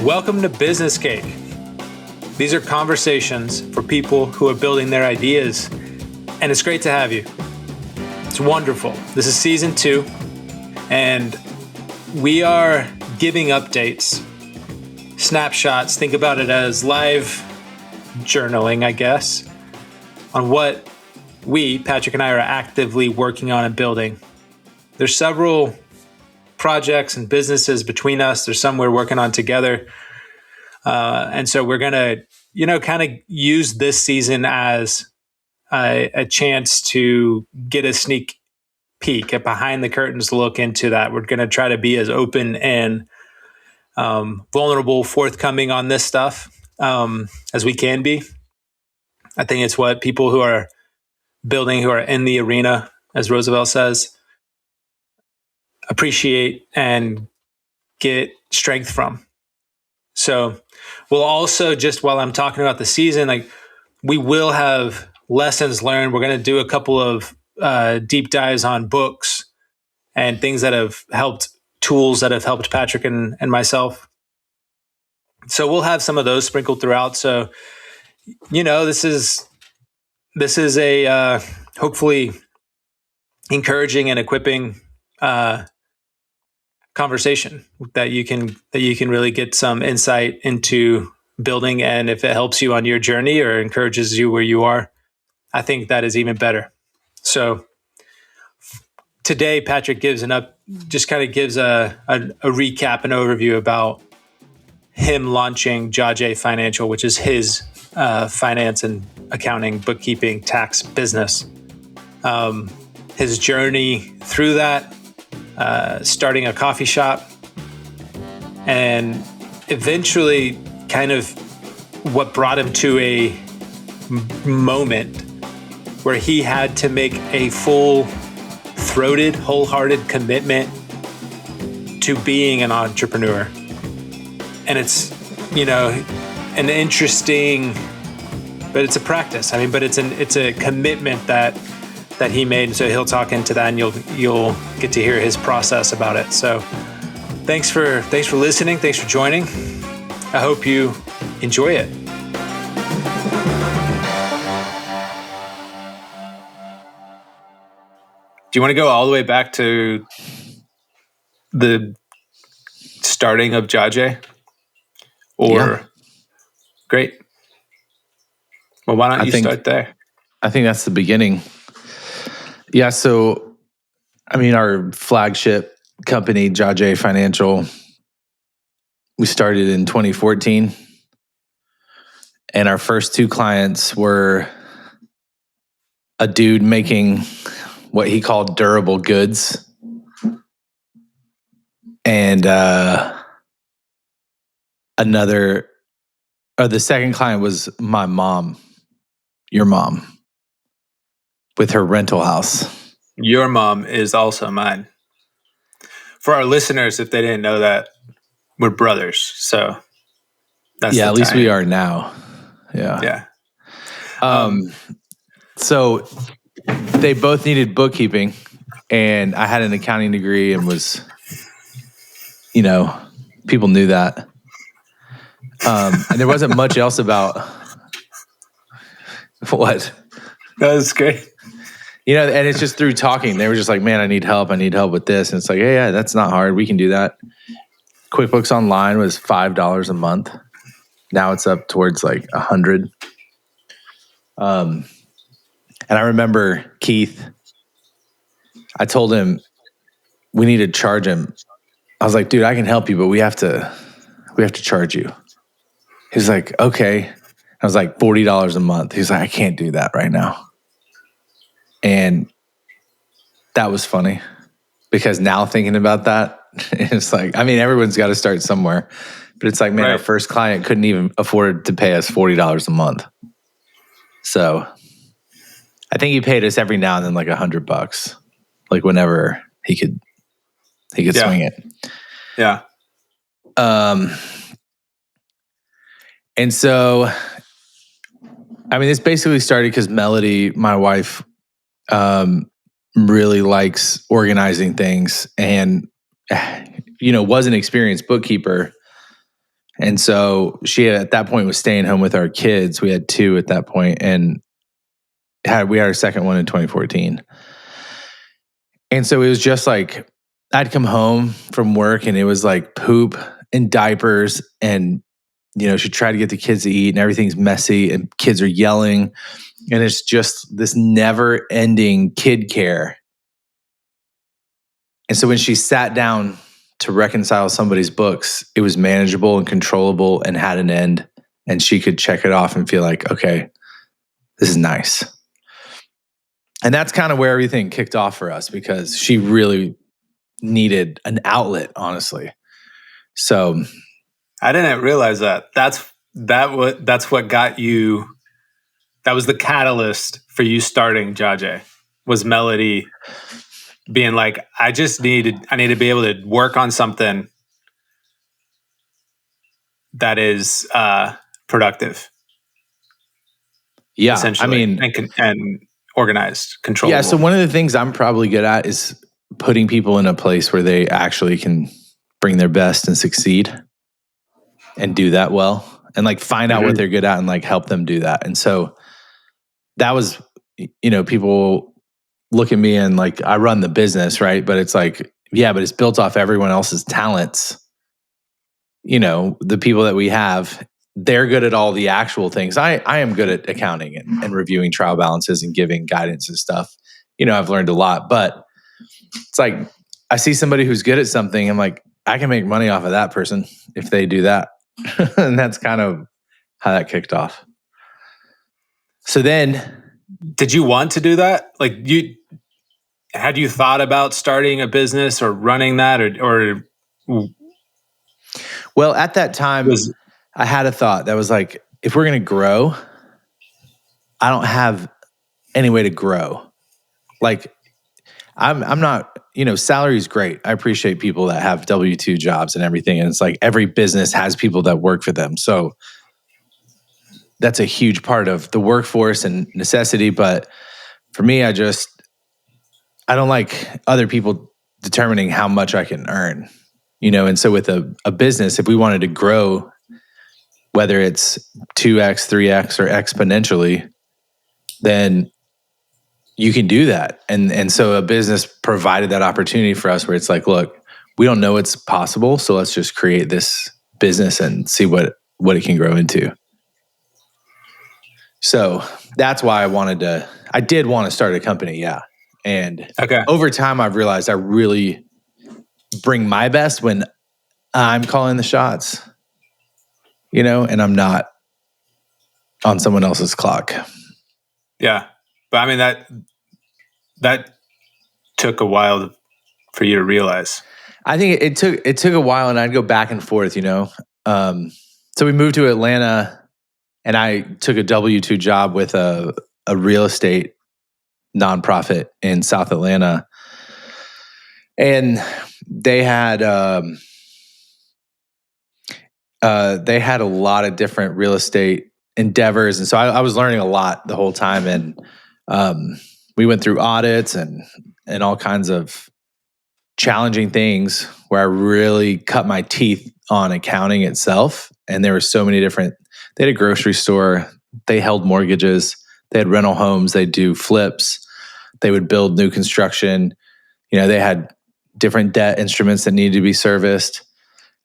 Welcome to Business Cake. These are conversations for people who are building their ideas, and it's great to have you. It's wonderful. This is season 2, and we are giving updates, snapshots. Think about it as live journaling, I guess, on what we, Patrick and I, are actively working on and building. There's several projects and businesses between us. There's some we're working on together. And so we're going to, kind of use this season as a chance to get a sneak peek, a behind the curtains look into that. We're going to try to be as open and vulnerable, forthcoming on this stuff as we can be. I think it's what people who are building, who are in the arena, as Roosevelt says, appreciate and get strength from. So we'll also, just while I'm talking about the season, we will have lessons learned. We're going to do a couple of deep dives on books and things that have helped, tools that have helped Patrick and myself. So we'll have some of those sprinkled throughout. So, this is a hopefully encouraging and equipping conversation that you can really get some insight into building. And if it helps you on your journey or encourages you where you are, I think that is even better. So today, Patrick gives a recap, an overview about him launching Jajeh Financial, which is his finance and accounting, bookkeeping, tax business. His journey through that, starting a coffee shop, and eventually kind of what brought him to a moment where he had to make a full-throated, wholehearted commitment to being an entrepreneur. And it's, an interesting, but it's a practice. But it's a commitment that he made. So he'll talk into that, and you'll get to hear his process about it. So thanks for listening. Thanks for joining. I hope you enjoy it. Do you want to go all the way back to the starting of Jajeh? Yeah. Great. Well, why don't you start there? I think that's the beginning. Yeah, so, our flagship company, Jajeh Financial, we started in 2014. And our first 2 clients were a dude making what he called durable goods. And the second client was my mom, your mom, with her rental house. Your mom is also mine. For our listeners, if they didn't know that, we're brothers. So that's at least we are now. Yeah. So they both needed bookkeeping, and I had an accounting degree and was, people knew that. And there wasn't much else about what. That was great. And it's just through talking. They were just like, man, I need help with this. And it's like, yeah, that's not hard. We can do that. QuickBooks Online was $5 a month. Now it's up towards $100. And I remember Keith, I told him we need to charge him. I was like, dude, I can help you, but we have to charge you. He's like, okay. I was like, $40 a month. He's like, I can't do that right now. And that was funny, because now thinking about that, it's like, everyone's got to start somewhere. But it's like, man, Our first client couldn't even afford to pay us $40 a month. So I think he paid us every now and then $100, whenever he could swing it. Yeah. And so, this basically started because Melody, my wife, really likes organizing things, and was an experienced bookkeeper, And so she at that point was staying home with our kids. We had 2 at that point, and we had our second one in 2014. And so it was just like, I'd come home from work and it was like poop and diapers, and she tried to get the kids to eat and everything's messy and kids are yelling, and it's just this never ending kid care. And so when she sat down to reconcile somebody's books, it was manageable and controllable and had an end, and she could check it off and feel like, okay, this is nice. And that's kind of where everything kicked off for us, because she really needed an outlet, honestly. So I didn't realize that. That's what got you. That was the catalyst for you starting Jajeh. Was Melody being like, I need to be able to work on something that is productive. Yeah, essentially, and organized, controllable. Yeah, so one of the things I'm probably good at is putting people in a place where they actually can bring their best and succeed and do that well, and like find out what they're good at and like help them do that. And so that was, people look at me and like, I run the business, right? But it's like, yeah, but it's built off everyone else's talents. The people that we have, they're good at all the actual things. I am good at accounting and reviewing trial balances and giving guidance and stuff. I've learned a lot, but it's like, I see somebody who's good at something. I'm like, I can make money off of that person if they do that. And that's kind of how that kicked off. So then, did you want to do that? Like, had you thought about starting a business or running that, or? Well, at that time, I had a thought that was like, if we're going to grow, I don't have any way to grow. Like, I'm not, salary is great. I appreciate people that have W-2 jobs and everything. And it's like every business has people that work for them. So that's a huge part of the workforce and necessity. But for me, I don't like other people determining how much I can earn, and so with a business, if we wanted to grow, whether it's 2x, 3x, or exponentially, then you can do that. And so a business provided that opportunity for us where it's like, look, we don't know it's possible, so let's just create this business and see what it can grow into. So that's why I did want to start a company, yeah. And over time, I've realized I really bring my best when I'm calling the shots, and I'm not on someone else's clock. Yeah. But I mean, that took a while for you to realize. I think it took a while, and I'd go back and forth, So we moved to Atlanta, and I took a W-2 job with a real estate nonprofit in South Atlanta. And they had a lot of different real estate endeavors. And so I was learning a lot the whole time. And we went through audits and all kinds of challenging things where I really cut my teeth on accounting itself. And there were so many different, they had a grocery store, they held mortgages, they had rental homes, they do flips, they would build new construction. They had different debt instruments that needed to be serviced.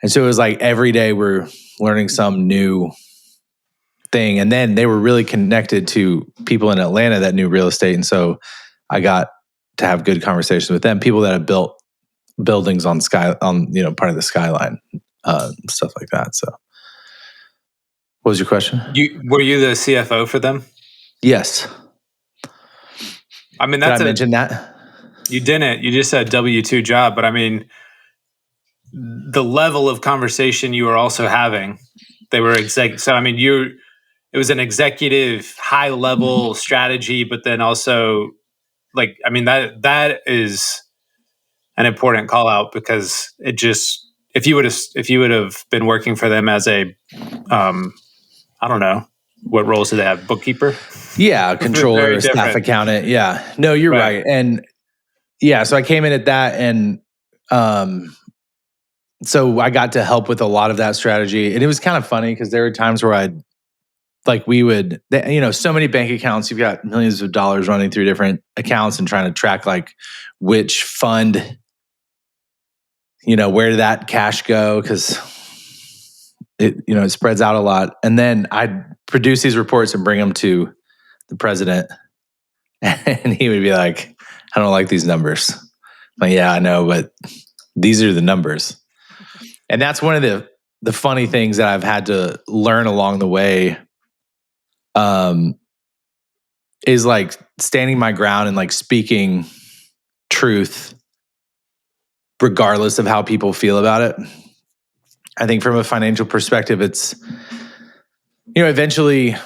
And so it was like every day we're learning some new thing. And then they were really connected to people in Atlanta that knew real estate. And so I got to have good conversations with them, people that have built buildings on part of the skyline, stuff like that. So what was your question? Were you the CFO for them? Yes. I mean, did I mention that? You didn't. You just said W-2 job, but I mean, the level of conversation you were also having, they were So I mean, it was an executive high level strategy, but then also, like, I mean, that is an important call out, because it just, if you would have been working for them as a, I don't know, what roles do they have? Bookkeeper? Yeah, controller, staff accountant. Yeah, no, you're right. And yeah, so I came in at that, and so I got to help with a lot of that strategy. And it was kind of funny because there were times where so many bank accounts, you've got millions of dollars running through different accounts and trying to track like which fund, where did that cash go? Because it spreads out a lot. And then I'd produce these reports and bring them to the president. And he would be like, I don't like these numbers. I'm like, yeah, I know, but these are the numbers. And that's one of the funny things that I've had to learn along the way, is like standing my ground and like speaking truth regardless of how people feel about it. I think from a financial perspective, it's, eventually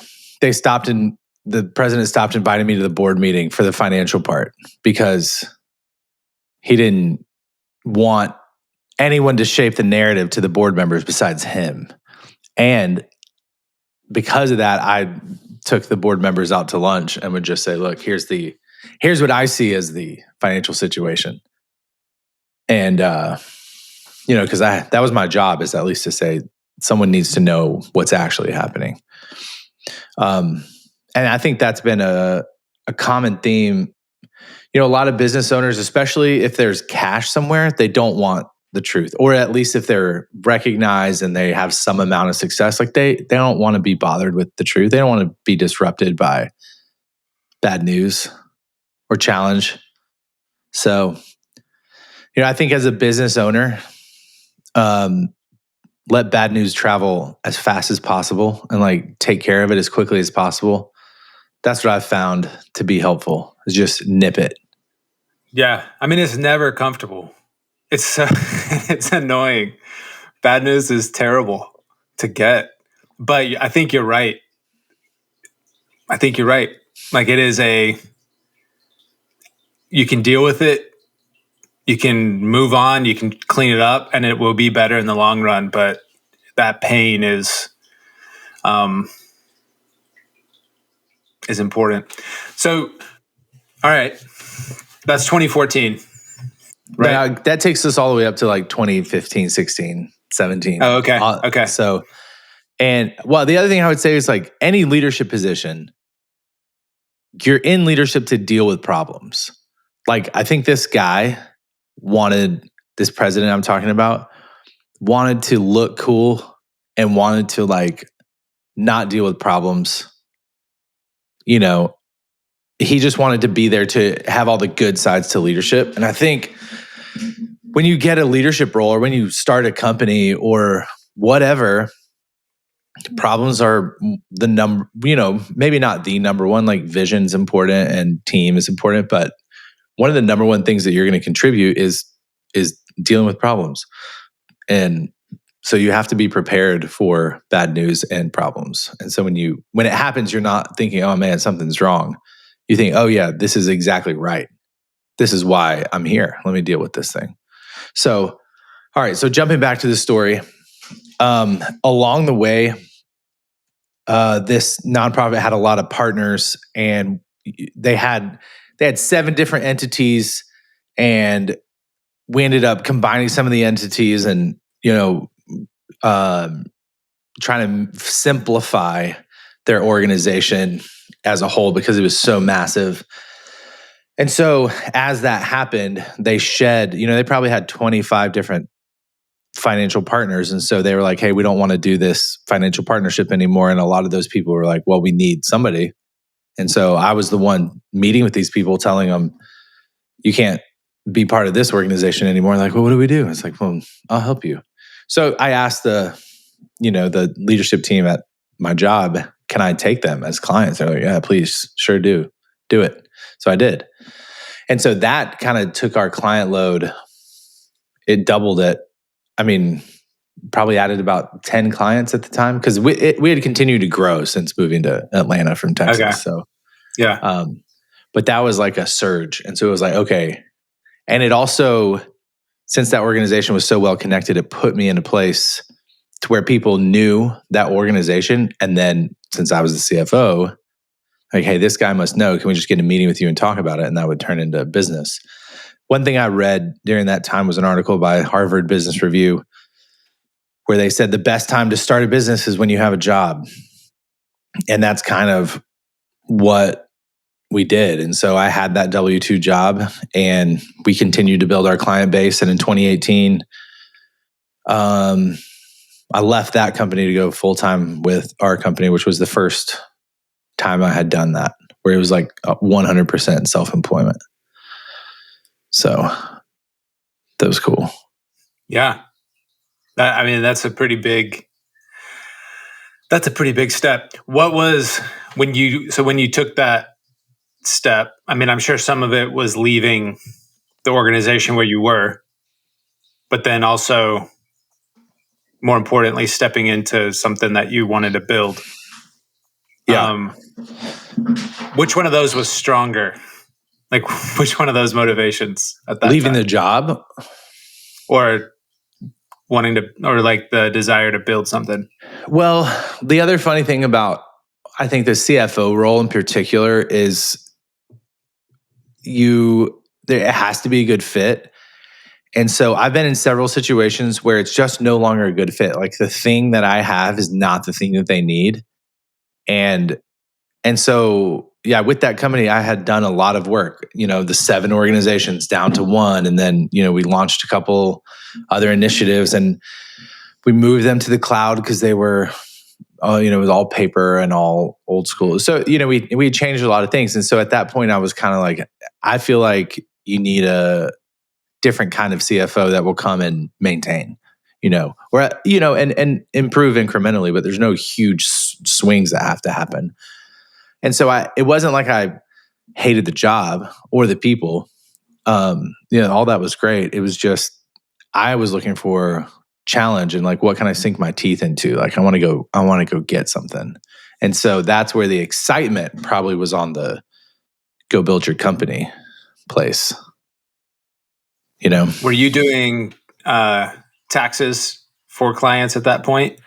the president stopped inviting me to the board meeting for the financial part because he didn't want anyone to shape the narrative to the board members besides him. And because of that, I took the board members out to lunch and would just say, look, here's what I see as the financial situation. And, because that was my job, is at least to say someone needs to know what's actually happening. And I think that's been a common theme. A lot of business owners, especially if there's cash somewhere, they don't want the truth, or at least if they're recognized and they have some amount of success, like they don't want to be bothered with the truth. They don't want to be disrupted by bad news or challenge. So, I think as a business owner, let bad news travel as fast as possible and like take care of it as quickly as possible. That's what I've found to be helpful, is just nip it. Yeah. I mean, it's never comfortable. It's it's annoying. Bad news is terrible to get. But I think you're right. Like, it is you can deal with it. You can move on, you can clean it up, and it will be better in the long run. But that pain is important. So, all right, that's 2014, right? That takes us all the way up to like 2015, 16, 17. Oh, okay. Okay. So, the other thing I would say is like any leadership position, you're in leadership to deal with problems. Like, I think this president I'm talking about wanted to look cool and wanted to like not deal with problems. He just wanted to be there to have all the good sides to leadership. And I think when you get a leadership role or when you start a company or whatever, problems are the number, maybe not the number one, like vision's important and team is important, but one of the number one things that you're going to contribute is dealing with problems. And so you have to be prepared for bad news and problems. And so when it happens, you're not thinking, oh man, something's wrong. You think, oh yeah, this is exactly right. This is why I'm here. Let me deal with this thing. So, all right. So jumping back to the story, along the way, this nonprofit had a lot of partners, and they had 7 different entities, and we ended up combining some of the entities and trying to simplify their organization as a whole because it was so massive. And so as that happened, they shed, they probably had 25 different financial partners. And so they were like, hey, we don't want to do this financial partnership anymore. And a lot of those people were like, well, we need somebody. And so I was the one meeting with these people, telling them, you can't be part of this organization anymore. And like, well, what do we do? It's like, well, I'll help you. So I asked the leadership team at my job, can I take them as clients? They're like, yeah, please, sure do it. So I did. And so that kind of took our client load. It doubled it. I mean, probably added about 10 clients at the time because we had continued to grow since moving to Atlanta from Texas. Okay. So, yeah. But that was like a surge. And so it was like, okay. And it also, since that organization was so well connected, it put me in a place to where people knew that organization. And then since I was the CFO, like, hey, this guy must know. Can we just get a meeting with you and talk about it? And that would turn into business. One thing I read during that time was an article by Harvard Business Review where they said the best time to start a business is when you have a job. And that's kind of what we did. And so I had that W-2 job, and we continued to build our client base. And in 2018, I left that company to go full-time with our company, which was the first time I had done that, where it was like 100% self-employment. So that was cool. Yeah. That's a pretty big step. What was when you took that step? I mean, I'm sure some of it was leaving the organization where you were, but then also, more importantly, stepping into something that you wanted to build. Yeah. Which one of those was stronger? Like, which one of those motivations at that Leaving time? the job? Or wanting to, or like the desire to build something? Well, the other funny thing about, I think, the CFO role in particular is it has to be a good fit. And so I've been in several situations where it's just no longer a good fit. Like the thing that I have is not the thing that they need. And so, yeah, with that company, I had done a lot of work, the 7 organizations down to 1. And then, we launched a couple other initiatives, and we moved them to the cloud because they were, it was all paper and all old school. So, we changed a lot of things. And so at that point, I was kind of like, I feel like you need a different kind of CFO that will come and maintain, or, and improve incrementally, but there's no huge swings that have to happen. And so it wasn't like I hated the job or the people. All that was great. It was just, I was looking for challenge and like, what can I sink my teeth into? Like, I want to go get something. And so that's where the excitement probably was on the go build your company place. Were you doing taxes for clients at that point?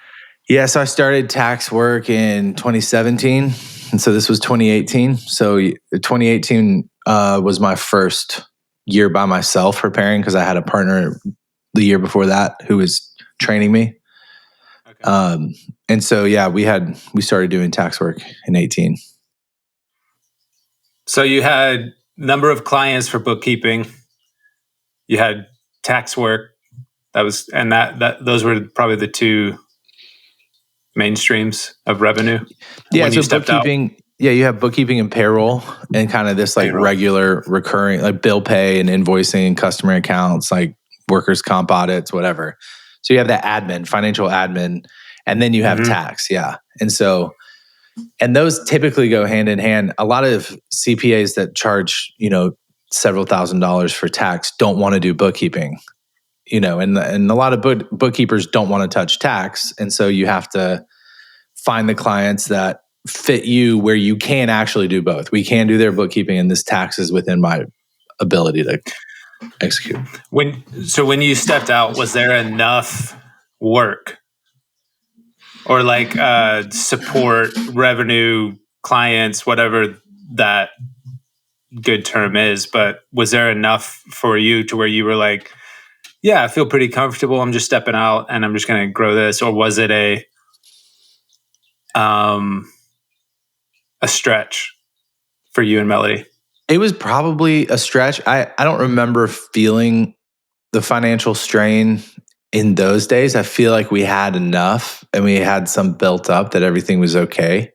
Yeah, so I started tax work in 2017. And so this was 2018. So 2018 was my first year by myself preparing, because I had a partner the year before that who was training me. Okay. And so, yeah, we started doing tax work in 18. So you had number of clients for bookkeeping. You had tax work. Those were probably the 2 mainstreams of revenue. Yeah, when so you stepped bookkeeping. Out. Yeah, you have bookkeeping and payroll, and kind of this like regular recurring, like bill pay and invoicing and customer accounts, like workers' comp audits, whatever. So you have that admin, financial admin, and then you have tax. Yeah. And so, and those typically go hand in hand. A lot of CPAs that charge, several $1,000s for tax don't want to do bookkeeping, and a lot of bookkeepers don't want to touch tax. And so you have to find the clients that fit you where you can actually do both. We can do their bookkeeping, and this tax is within my ability to execute. When you stepped out, was there enough work or like support, revenue, clients, whatever that good term is, but was there enough for you to where you were like, yeah, I feel pretty comfortable, I'm just stepping out and I'm just going to grow this? Or was it a stretch for you and Melody? It was probably a stretch. I don't remember feeling the financial strain in those days. I feel like we had enough, and we had some built up that everything was okay.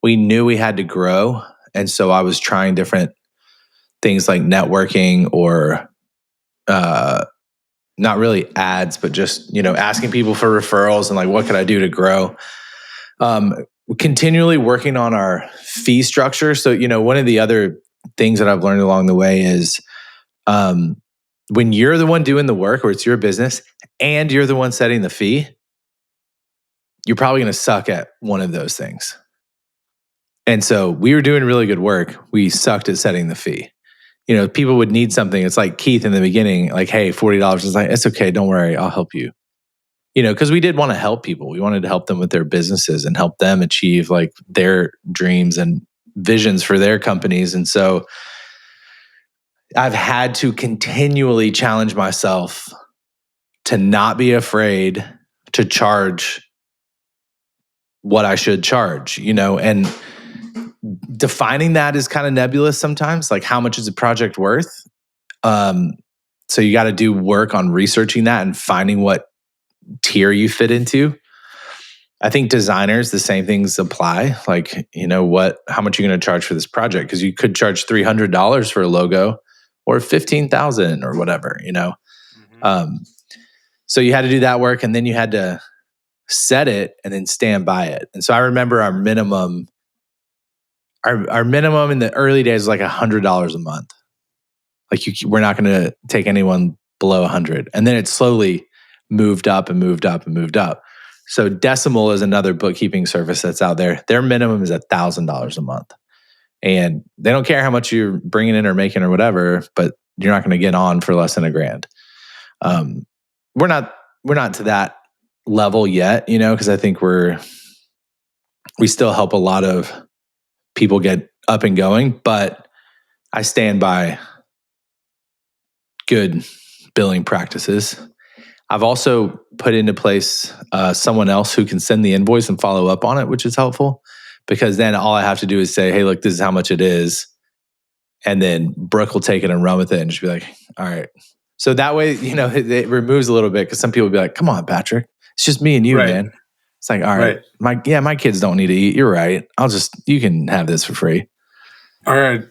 We knew we had to grow. And so I was trying different things like networking, or not really ads, but just, asking people for referrals and like, what could I do to grow? Continually working on our fee structure. So, one of the other things that I've learned along the way is when you're the one doing the work, or it's your business and you're the one setting the fee, you're probably going to suck at one of those things. And so we were doing really good work. We sucked at setting the fee. People would need something. It's like Keith in the beginning, like, hey, $40. It's like, it's okay. Don't worry. I'll help you. Because we did want to help people. We wanted to help them with their businesses and help them achieve like their dreams and visions for their companies. And so I've had to continually challenge myself to not be afraid to charge what I should charge, and defining that is kind of nebulous sometimes. Like, how much is a project worth? So you got to do work on researching that and finding what tier you fit into. I think designers, the same things apply. Like, how much are you going to charge for this project? Because you could charge $300 for a logo or $15,000 or whatever, Mm-hmm. So you had to do that work, and then you had to set it and then stand by it. And so I remember our minimum in the early days was like $100 a month. Like, we're not going to take anyone below 100. And then it slowly moved up and moved up and moved up. So Decimal is another bookkeeping service that's out there. Their minimum is $1,000 a month. And they don't care how much you're bringing in or making or whatever, but you're not going to get on for less than $1,000. We're not to that level yet, because I think we still help a lot of people get up and going, but I stand by good billing practices. I've also put into place someone else who can send the invoice and follow up on it, which is helpful, because then all I have to do is say, hey, look, this is how much it is. And then Brooke will take it and run with it and just be like, all right. So that way, it removes a little bit, because some people will be like, come on, Patrick, it's just me and you, man. It's like, all right, my kids don't need to eat. You're right. You can have this for free. All right.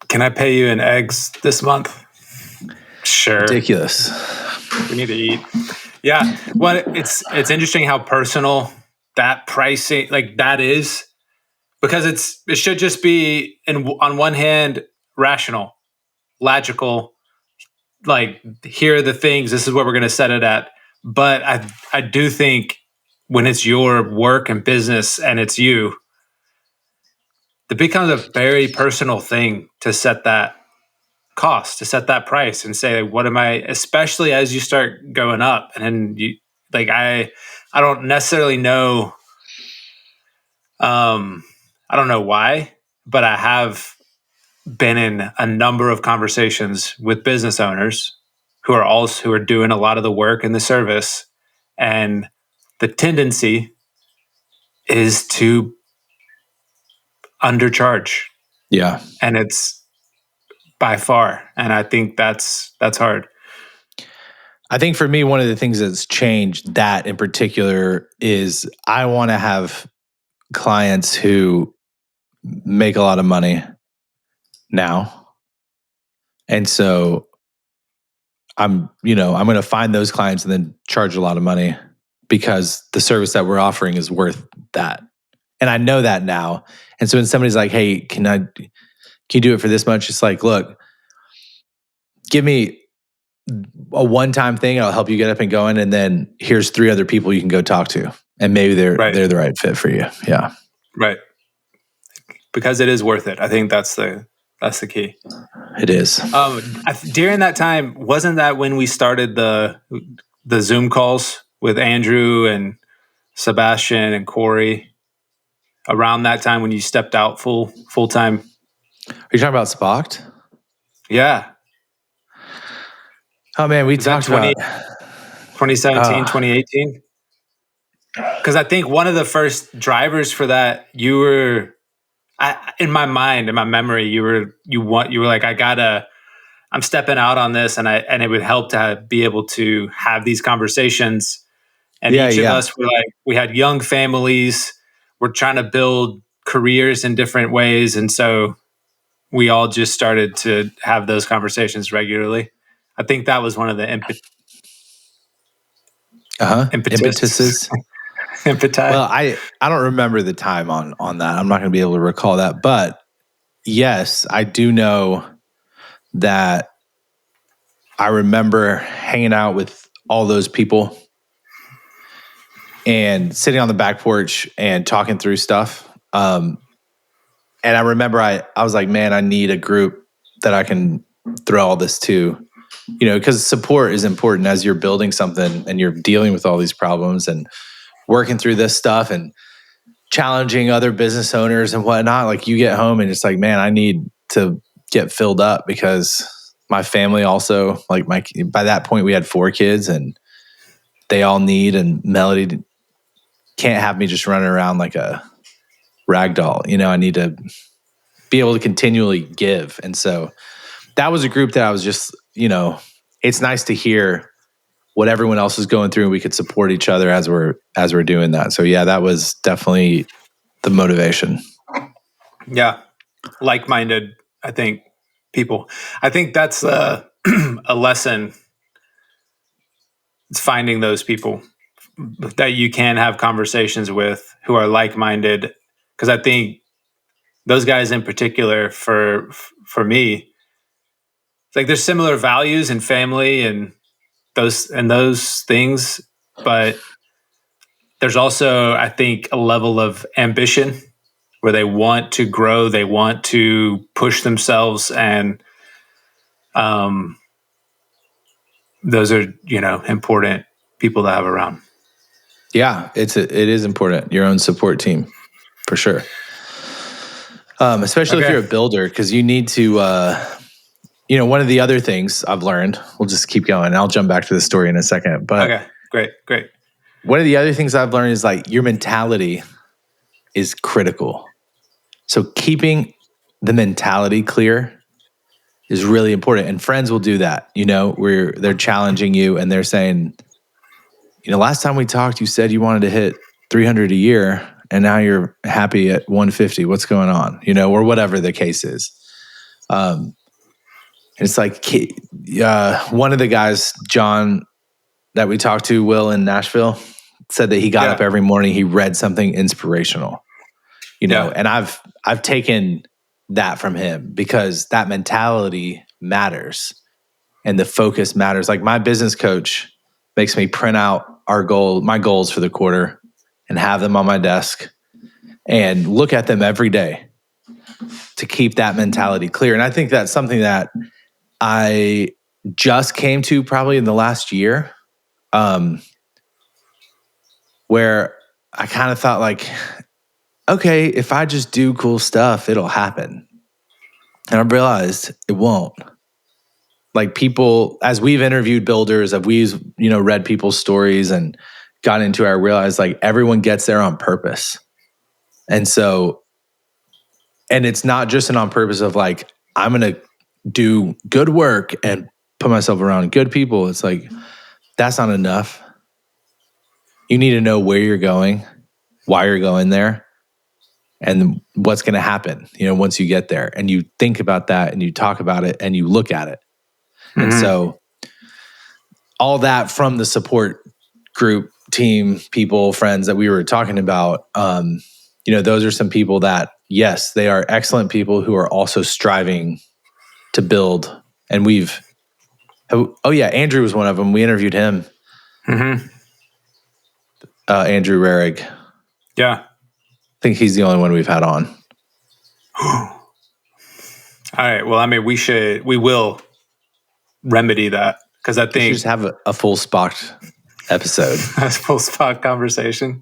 Can I pay you in eggs this month? Sure. Ridiculous. We need to eat. Yeah. Well, it's interesting how personal that pricing like that is, because it should just be on one hand rational, logical, like, here are the things, this is what we're going to set it at. But I do think when it's your work and business and it's you, it becomes a very personal thing to set that cost, to set that price and say, what am I, especially as you start going up. And then I don't necessarily know, I don't know why, but I have been in a number of conversations with business owners who are doing a lot of the work and the service, and the tendency is to undercharge. Yeah. And it's by far, and I think that's hard. I think for me, one of the things that's changed that in particular is I want to have clients who make a lot of money now. And so I'm going to find those clients and then charge a lot of money, because the service that we're offering is worth that. And I know that now. And so when somebody's like, hey, can you do it for this much? It's like, look, give me a one-time thing. I'll help you get up and going. And then here's 3 other people you can go talk to. And maybe they're the right fit for you. Yeah. Right. Because it is worth it. I think that's the key. It is. During that time, wasn't that when we started the Zoom calls with Andrew and Sebastian and Corey? Around that time when you stepped out full time? Are you talking about Spocked? Yeah. Oh man, we talked about 2017, 2018. Because I think one of the first drivers for that, you were, in my mind, in my memory, you were like, I'm stepping out on this, and it would help to be able to have these conversations. And each of us were like, we had young families, we're trying to build careers in different ways, and so we all just started to have those conversations regularly. I think that was one of the impetuses. Well, I don't remember the time on that. I'm not going to be able to recall that. But yes, I do know that I remember hanging out with all those people and sitting on the back porch and talking through stuff. And I remember I was like, man, I need a group that I can throw all this to, because support is important as you're building something and you're dealing with all these problems and working through this stuff and challenging other business owners and whatnot. Like, you get home and it's like, man, I need to get filled up, because my family also, like, by that point we had 4 kids, and they all need, and Melody can't have me just running around like a rag doll. I need to be able to continually give. And so that was a group that I was just, it's nice to hear what everyone else is going through, and we could support each other as we're doing that. So yeah, that was definitely the motivation. Yeah. Like-minded, I think, people. I think that's a lesson. It's finding those people that you can have conversations with who are like-minded. Because I think those guys in particular, for me, it's like there's similar values and family and those things, but there's also, I think, a level of ambition where they want to grow, they want to push themselves, and those are important people to have around. Yeah, it is important. Your own support team, for sure. Especially if you're a builder, because you need to. One of the other things I've learned. We'll just keep going. I'll jump back to the story in a second. But okay, great. One of the other things I've learned is like your mentality is critical. So keeping the mentality clear is really important. And friends will do that, where they're challenging you and they're saying, last time we talked, you said you wanted to hit 300 a year and now you're happy at 150. What's going on? Or whatever the case is. It's like one of the guys, John, that we talked to, Will, in Nashville, said that he got up every morning, he read something inspirational, and I've taken that from him because that mentality matters and the focus matters. Like my business coach makes me print out my goals for the quarter and have them on my desk and look at them every day to keep that mentality clear. And I think that's something that I just came to probably in the last year, where I kind of thought like, okay, if I just do cool stuff, it'll happen. And I realized it won't. Like people, as we've interviewed builders, as we've, read people's stories and got into it, I realized like everyone gets there on purpose. And so, and it's not just on purpose of like, I'm going to do good work and put myself around good people. It's like, that's not enough. You need to know where you're going, why you're going there, and what's going to happen, once you get there. And you think about that and you talk about it and you look at it. Mm-hmm. And so all that from the support group, team, people, friends that we were talking about, those are some people that, yes, they are excellent people who are also striving to build. And Andrew was one of them. We interviewed him. Mm-hmm. Andrew Rarig. Yeah. I think he's the only one we've had on. All right. Well, I mean, we will remedy that because I think we should just have a full Spock episode. A full Spock conversation.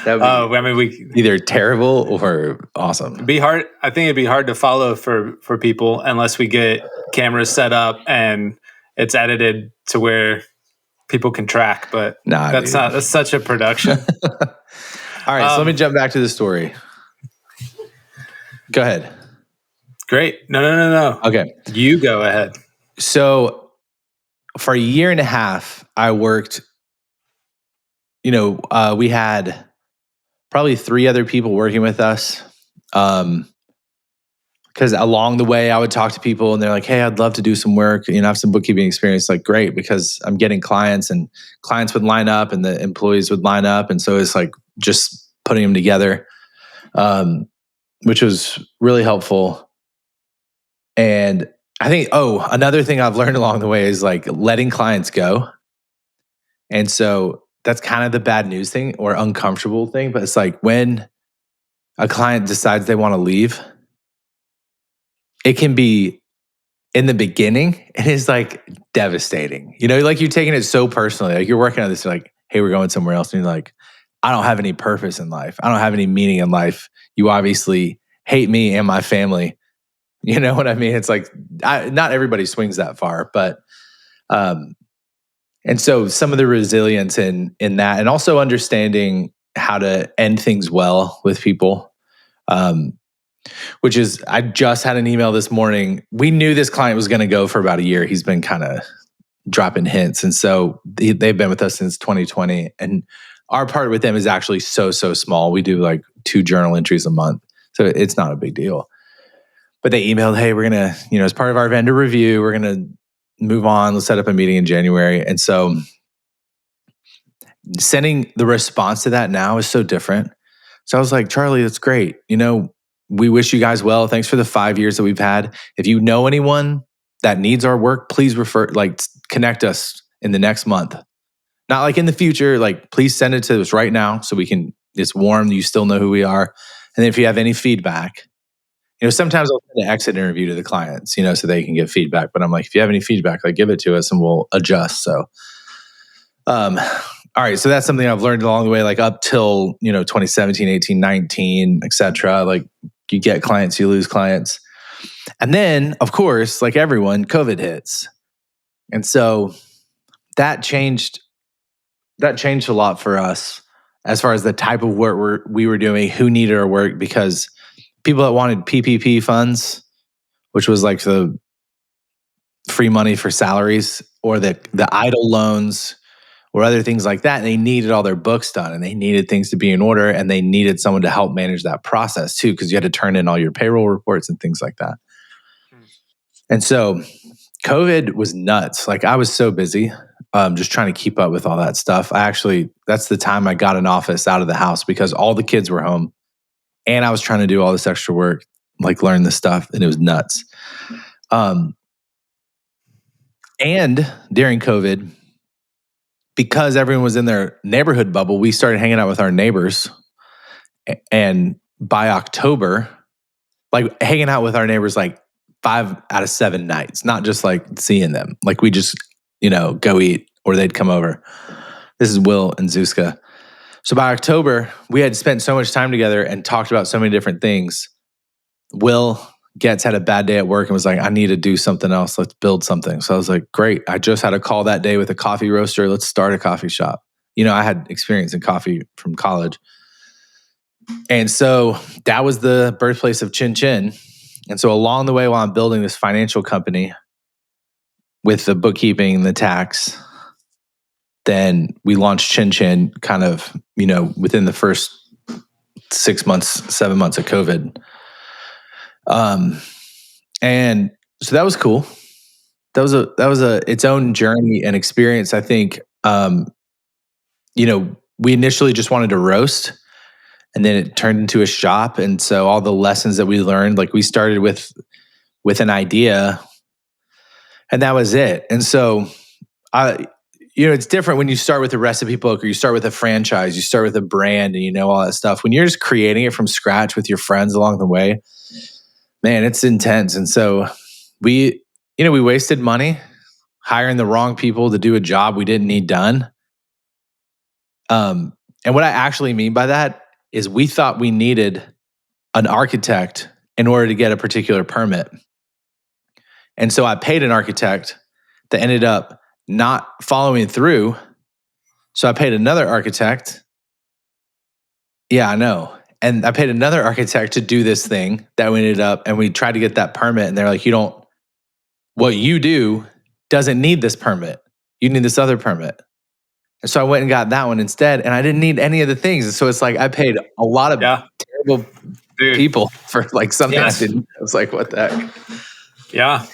That would be either terrible or awesome. It'd be hard. I think it'd be hard to follow for people unless we get cameras set up and it's edited to where people can track. But that's such a production. All right, so let me jump back to the story. Go ahead. Great. No. Okay. You go ahead. So for a year and a half, I worked, we had probably 3 other people working with us. Because along the way, I would talk to people and they're like, hey, I'd love to do some work, have some bookkeeping experience. Like, great, because I'm getting clients and clients would line up and the employees would line up. And so it's like just putting them together, which was really helpful. And I think, another thing I've learned along the way is like letting clients go. And so that's kind of the bad news thing or uncomfortable thing. But it's like when a client decides they want to leave, it can be in the beginning, it is like devastating. Like you're taking it so personally. Like you're working on this, you're like, hey, we're going somewhere else. And you're like, I don't have any purpose in life. I don't have any meaning in life. You obviously hate me and my family. You know what I mean? It's like, not everybody swings that far, but And so some of the resilience in that, and also understanding how to end things well with people, which is, I just had an email this morning. We knew this client was going to go for about a year. He's been kind of dropping hints. And so they've been with us since 2020. And our part with them is actually so small. We do like 2 journal entries a month. So it's not a big deal. But they emailed, hey, we're going to, as part of our vendor review, we're going to move on. Let's set up a meeting in January. And so sending the response to that now is so different. So I was like, Charlie, that's great. We wish you guys well. Thanks for the 5 years that we've had. If you know anyone that needs our work, please connect us in the next month. Not like in the future, please send it to us right now so we can, it's warm. You still know who we are. And then if you have any feedback, sometimes I'll send an exit interview to the clients, so they can give feedback. But I'm like, if you have any feedback, give it to us and we'll adjust. So, all right. So that's something I've learned along the way, up till, 2017, 18, 19, et cetera. You get clients, you lose clients. And then, of course, like everyone, COVID hits. And so that changed a lot for us as far as the type of work we were doing, who needed our work, because people that wanted PPP funds, which was like the free money for salaries, or the idle loans or other things like that, they needed all their books done and they needed things to be in order, and they needed someone to help manage that process too, because you had to turn in all your payroll reports and things like that. And so COVID was nuts. I was so busy just trying to keep up with all that stuff. That's the time I got an office out of the house because all the kids were home and I was trying to do all this extra work, learn this stuff, and it was nuts. And during COVID, because everyone was in their neighborhood bubble, we started hanging out with our neighbors. And by October, hanging out with our neighbors 5 out of 7 nights, not just seeing them. We just, go eat, or they'd come over. This is Will and Zuzka. So by October, we had spent so much time together and talked about so many different things. Will had a bad day at work and was like, I need to do something else. Let's build something. So I was like, great. I just had a call that day with a coffee roaster. Let's start a coffee shop. I had experience in coffee from college. And so that was the birthplace of Tchin Tchin. And so along the way, while I'm building this financial company with the bookkeeping and the tax, then we launched Tchin Tchin kind of, within the first 6 months, 7 months of COVID. And so that was cool. That was its own journey and experience. I think, we initially just wanted to roast, and then it turned into a shop. And so all the lessons that we learned, we started with an idea, and that was it. And so it's different when you start with a recipe book, or you start with a franchise, you start with a brand, and all that stuff. When you're just creating it from scratch with your friends along the way, man, it's intense. And so we wasted money hiring the wrong people to do a job we didn't need done. And what I actually mean by that is we thought we needed an architect in order to get a particular permit. And so I paid an architect that ended up not following through. So I paid another architect. Yeah, I know. And I paid another architect to do this thing that we ended up, and we tried to get that permit, and they're like, what you do doesn't need this permit. You need this other permit. And so I went and got that one instead, and I didn't need any of the things. And so it's I paid a lot of terrible people for something I didn't. I was like, what the heck? Yeah.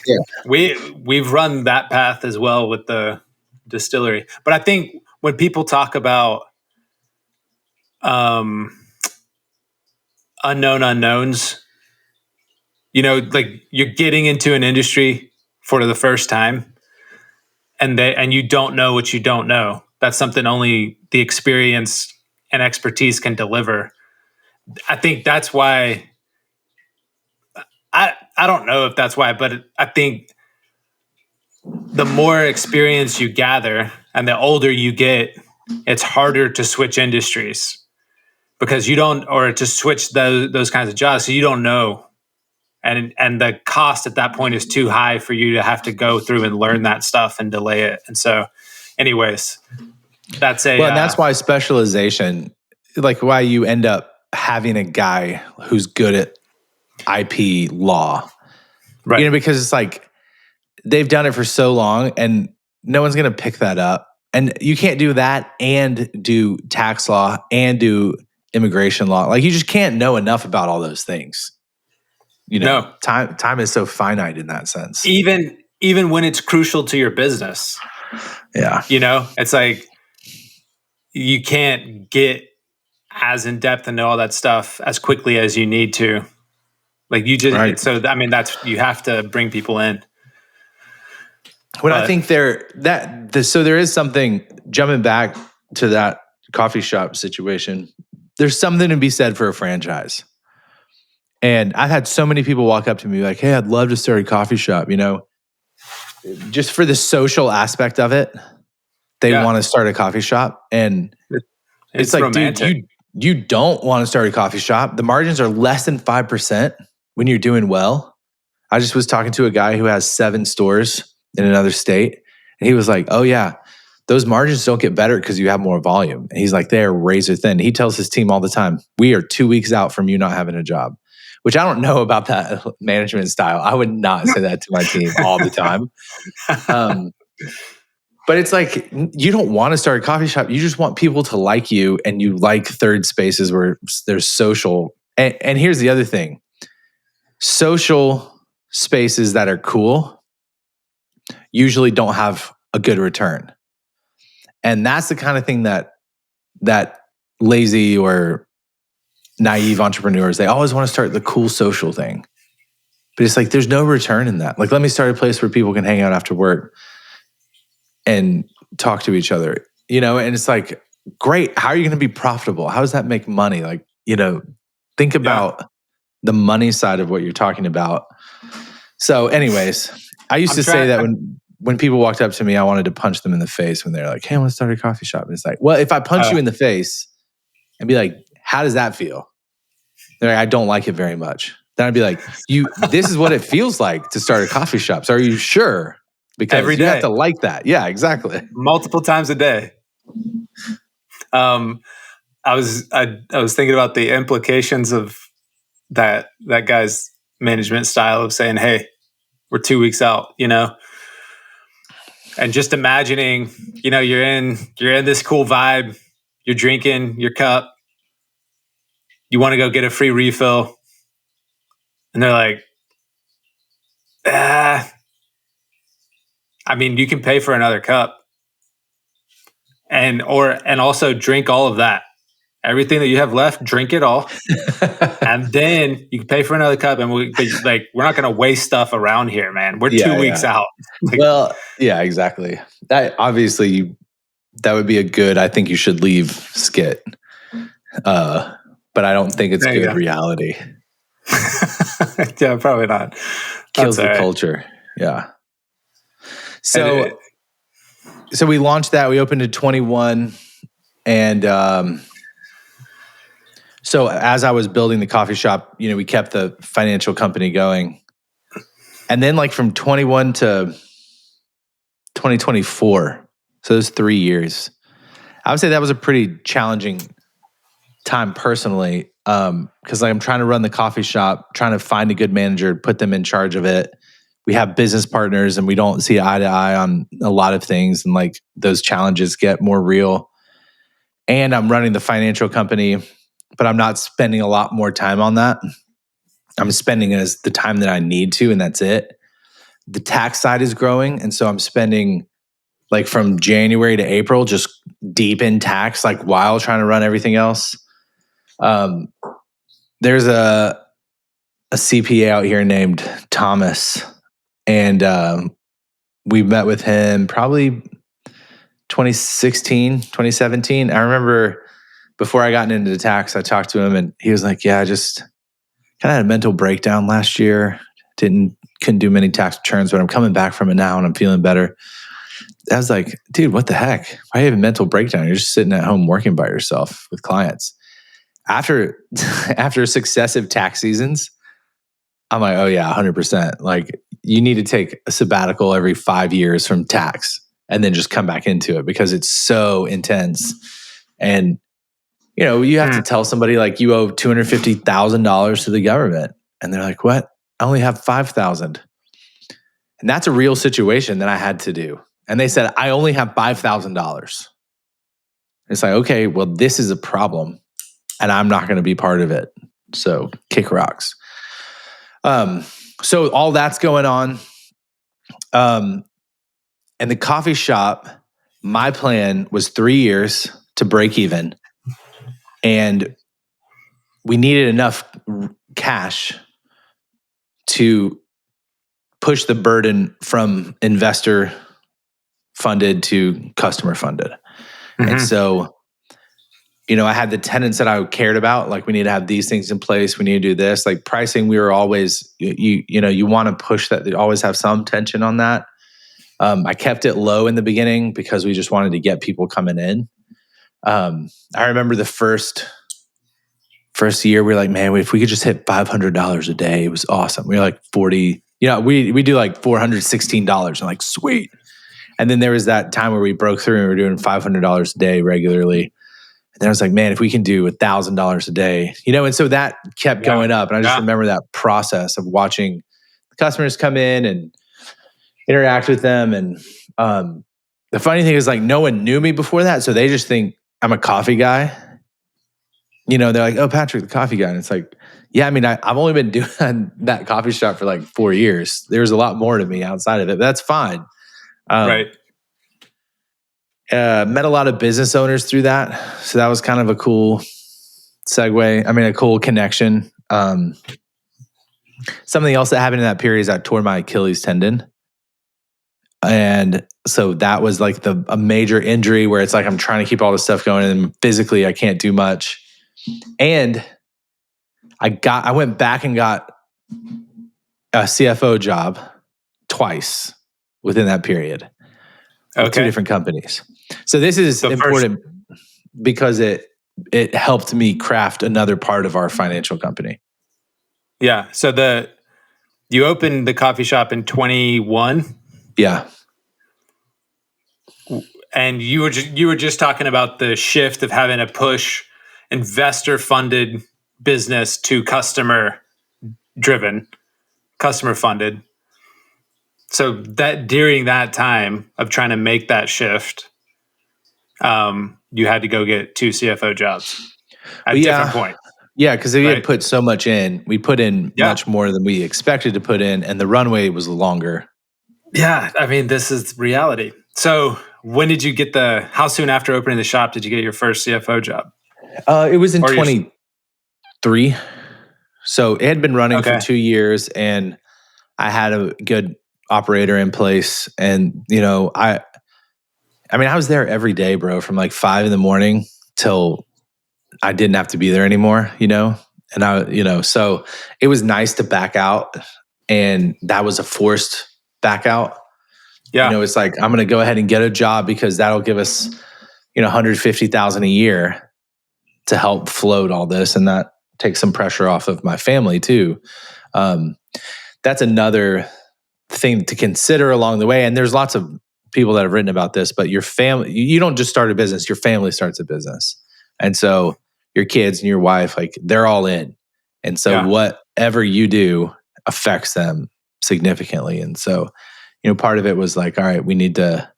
We've run that path as well with the distillery. But I think when people talk about unknown unknowns, you're getting into an industry for the first time, and you don't know what you don't know. That's something only the experience and expertise can deliver. I think that's why I don't know if that's why, but I think the more experience you gather and the older you get, it's harder to switch industries because you don't, or to switch those kinds of jobs. So you don't know. And the cost at that point is too high for you to have to go through and learn that stuff and delay it. And so Anyways, that's a Well, and that's why specialization, like why you end up having a guy who's good at IP law, right. because it's like they've done it for so long and no one's going to pick that up. And you can't do that and do tax law and do immigration law. Like you just can't know enough about all those things. No. Time is so finite in that sense. Even when it's crucial to your business. Yeah. It's like you can't get as in depth and know all that stuff as quickly as you need to. Like you just, Right. so I mean, you have to bring people in. I think so there is something, jumping back to that coffee shop situation, there's something to be said for a franchise. And I've had so many people walk up to me like, hey, I'd love to start a coffee shop, just for the social aspect of it. They want to start a coffee shop. And it's like, romantic. Dude, you don't want to start a coffee shop. The margins are less than 5% when you're doing well. I just was talking to a guy who has 7 stores in another state. And he was like, oh yeah, those margins don't get better because you have more volume. And he's like, they're razor thin. He tells his team all the time, we are 2 weeks out from you not having a job, which I don't know about that management style. I would not say that to my team all the time. But it's like, you don't want to start a coffee shop. You just want people to like you, and you like third spaces where there's social. And here's the other thing. Social spaces that are cool usually don't have a good return. And that's the kind of thing that lazy or naive entrepreneurs, they always want to start the cool social thing. But it's like, there's no return in that. Like, let me start a place where people can hang out after work and talk to each other, and it's like, great. How are you going to be profitable? How does that make money? Like, think about the money side of what you're talking about. So anyways, I used to say that when people walked up to me, I wanted to punch them in the face when they're like, hey, I want to start a coffee shop. And it's like, well, if I punch you in the face and be like, how does that feel? They're like, I don't like it very much. Then I'd be like, this is what it feels like to start a coffie shop. So are you sure? Because every day. You have to like that. Yeah, exactly. Multiple times a day. I was thinking about the implications of that guy's management style of saying, hey, we're 2 weeks out, and just imagining, you're in this cool vibe, you're drinking your cup, you want to go get a free refill, and they're like, I mean, you can pay for another cup and also drink all of that. Everything that you have left, drink it all. And then you can pay for another cup. And we're not going to waste stuff around here, man. We're 2 weeks out. Well, yeah, exactly. That obviously, that would be a good, I think you should leave skit. But I don't think it's good reality. Yeah, probably not. Kills the culture. Yeah. So we launched that. We opened in 21. And so as I was building the coffee shop, we kept the financial company going. And then from 21 to 2024, so those 3 years, I would say that was a pretty challenging time personally, because I'm trying to run the coffee shop, trying to find a good manager, put them in charge of it. We have business partners and we don't see eye to eye on a lot of things, and those challenges get more real. And I'm running the financial company, but I'm not spending a lot more time on that. I'm spending as the time that I need to, and that's it. The tax side is growing, and so I'm spending from January to April just deep in tax, while trying to run everything else. There's a CPA out here named Thomas, and we met with him probably 2016, 2017. I remember before I got into tax, I talked to him and he was like, yeah, I just kind of had a mental breakdown last year. Couldn't do many tax returns, but I'm coming back from it now and I'm feeling better. I was like, dude, what the heck? Why have a mental breakdown? You're just sitting at home working by yourself with clients. After successive tax seasons, I'm like, oh yeah, 100%. You need to take a sabbatical every 5 years from tax and then just come back into it because it's so intense. And, you have to tell somebody like you owe $250,000 to the government. And they're like, what? I only have 5,000. And that's a real situation that I had to do. And they said, I only have $5,000. It's like, okay, well, this is a problem and I'm not going to be part of it. So kick rocks. So all that's going on. And the coffee shop, my plan was 3 years to break even. And we needed enough cash to push the burden from investor funded to customer funded. And so, I had the tenants that I cared about, like we need to have these things in place. We need to do this. Like pricing, we were always, you want to push that. They always have some tension on that. I kept it low in the beginning because we just wanted to get people coming in. I remember the first year, we were like, man, if we could just hit $500 a day, it was awesome. We were like 40, we do like $416. I'm like, sweet. And then there was that time where we broke through and we were doing $500 a day regularly. And then I was like, man, if we can do $1,000 a day, and so that kept going up. And I just remember that process of watching the customers come in and interact with them. And the funny thing is like, no one knew me before that. So they just think I'm a coffee guy. They're like, oh, Patrick, the coffee guy. And it's like, yeah, I mean, I've only been doing that coffee shop for like 4 years. There's a lot more to me outside of it, but that's fine. Right. Met a lot of business owners through that. So that was kind of a cool segue. I mean, a cool connection. Something else that happened in that period is I tore my Achilles tendon. And so that was like a major injury where it's like I'm trying to keep all this stuff going and physically I can't do much. And I went back and got a CFO job twice within that period. With 2 different companies. So this is important because it helped me craft another part of our financial company. Yeah. So you opened the coffee shop in 21. Yeah. And you were just talking about the shift of having to push investor funded business to customer funded. So that during that time of trying to make that shift, you had to go get 2 CFO jobs at different points. Yeah, because we had put so much in. We put in much more than we expected to put in, and the runway was longer. Yeah, I mean, this is reality. So when did you get how soon after opening the shop did you get your first CFO job? It was in 23. So it had been running for 2 years, and I had a good operator in place. And, I was there every day, bro, from like 5 a.m. till I didn't have to be there anymore, and so it was nice to back out, and that was a forced back out. Yeah. It's like, I'm going to go ahead and get a job because that'll give us, $150,000 a year to help float all this. And that takes some pressure off of my family too. That's another thing to consider along the way. And there's lots of people that have written about this, but your family, you don't just start a business, your family starts a business. And so your kids and your wife, like they're all in. And so whatever you do affects them significantly. And so, part of it was like, all right, we need to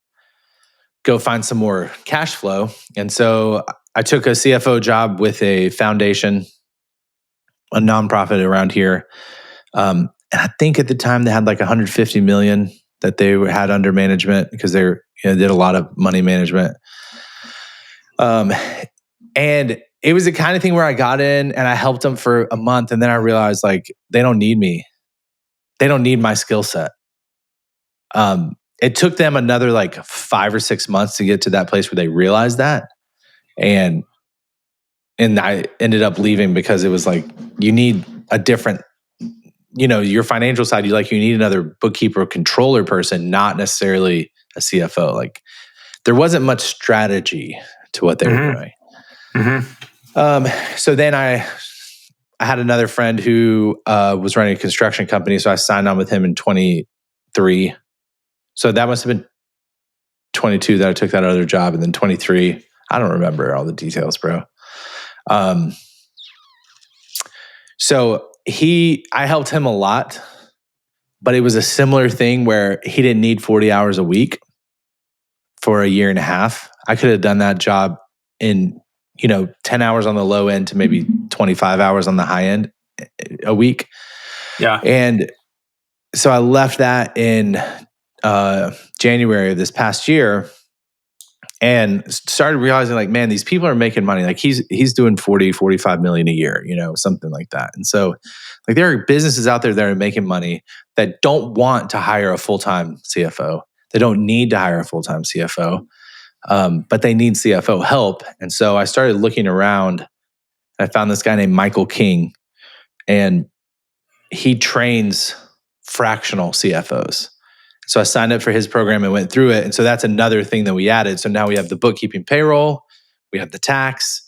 go find some more cash flow. And so I took a CFO job with a foundation, a nonprofit around here. And I think at the time they had like 150 million that they had under management because they did a lot of money management. And it was the kind of thing where I got in and I helped them for a month. And then I realized like, they don't need me. They don't need my skill set. It took them another like 5 or 6 months to get to that place where they realized that. And I ended up leaving because it was like, you need a different, your financial side, you need another bookkeeper, controller person, not necessarily a CFO. Like there wasn't much strategy to what they were doing. So then I had another friend who was running a construction company. So I signed on with him in 23. So that must have been 22 that I took that other job, and then 23, I don't remember all the details, bro. So I helped him a lot, but it was a similar thing where he didn't need 40 hours a week for a year and a half. I could have done that job in, 10 hours on the low end to maybe 25 hours on the high end a week. Yeah. And so I left that in January of this past year and started realizing like, man, these people are making money. Like he's doing 40, 45 million a year, something like that. And so like there are businesses out there that are making money that don't want to hire a full-time CFO. They don't need to hire a full-time CFO, but they need CFO help. And so I started looking around. I found this guy named Michael King, and he trains fractional CFOs. So I signed up for his program and went through it. And so that's another thing that we added. So now we have the bookkeeping payroll, we have the tax,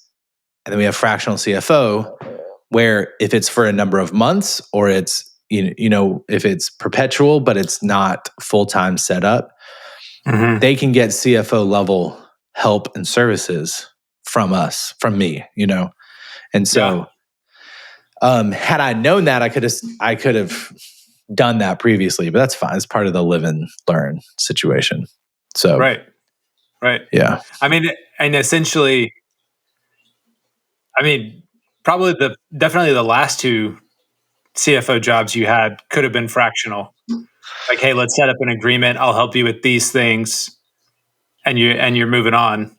and then we have fractional CFO, where if it's for a number of months or it's, if it's perpetual, but it's not full-time set up, they can get CFO level help and services from me, And so had I known that, I could have done that previously, but that's fine. It's part of the live and learn situation. So Right. Yeah. I mean, and essentially, probably definitely the last two CFO jobs you had could have been fractional. Like, hey, let's set up an agreement. I'll help you with these things, and you're moving on.